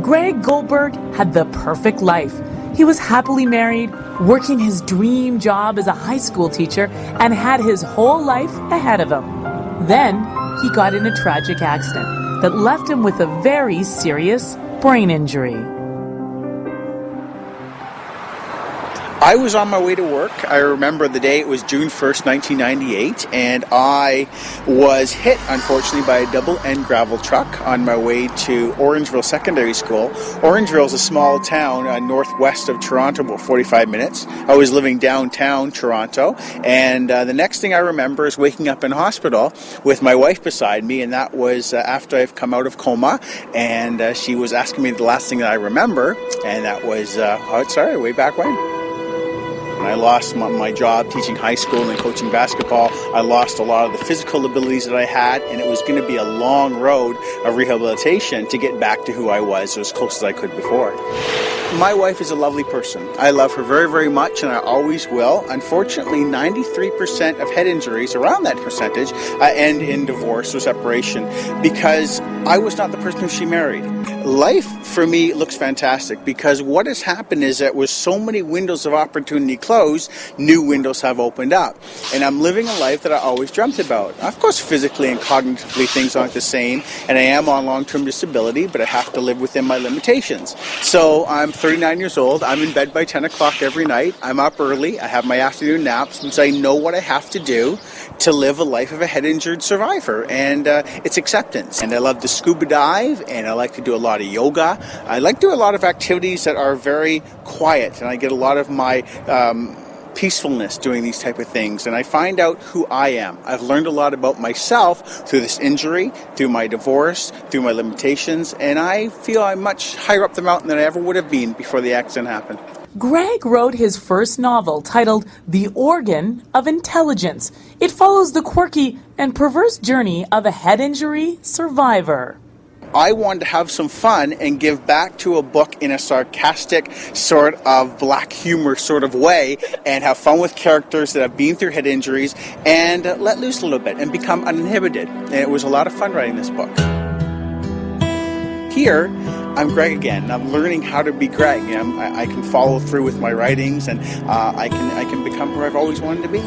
Greg Goldberg had the perfect life. He was happily married, working his dream job as a high school teacher, and had his whole life ahead of him. Then he got in a tragic accident that left him with a very serious brain injury. I was on my way to work. I remember the day, it was June 1st, 1998, and I was hit, unfortunately, by a double-end gravel truck on my way to Orangeville Secondary School. Orangeville is a small town northwest of Toronto, about 45 minutes. I was living downtown Toronto, and the next thing I remember is waking up in hospital with my wife beside me, and that was after I've come out of coma, and she was asking me the last thing that I remember, and that was, way back when. I lost my job teaching high school and coaching basketball. I lost a lot of the physical abilities that I had, and it was going to be a long road of rehabilitation to get back to who I was, or as close as I could before. My wife is a lovely person. I love her very, very much, and I always will. Unfortunately, 93% of head injuries, around that percentage, end in divorce or separation because I was not the person who she married. Life for me looks fantastic because what has happened is that with so many windows of opportunity closed, new windows have opened up. And I'm living a life that I always dreamt about. Of course, physically and cognitively things aren't the same, and I am on long-term disability, but I have to live within my limitations. So I'm 39 years old. I'm in bed by 10 o'clock every night. I'm up early. I have my afternoon naps because I know what I have to do to live a life of a head-injured survivor, and it's acceptance. And I love to scuba dive, and I like to do a lot of yoga. I like to do a lot of activities that are very quiet, and I get a lot of my peacefulness doing these type of things, and I find out who I am. I've learned a lot about myself through this injury, through my divorce, through my limitations, and I feel I'm much higher up the mountain than I ever would have been before the accident happened. Greg wrote his first novel titled The Organ of Intelligence. It follows the quirky and perverse journey of a head injury survivor. I wanted to have some fun and give back to a book in a sarcastic sort of black humor sort of way and have fun with characters that have been through head injuries and let loose a little bit and become uninhibited. And it was a lot of fun writing this book. Here, I'm Greg again. I'm learning how to be Greg. I can follow through with my writings, and I can become who I've always wanted to be.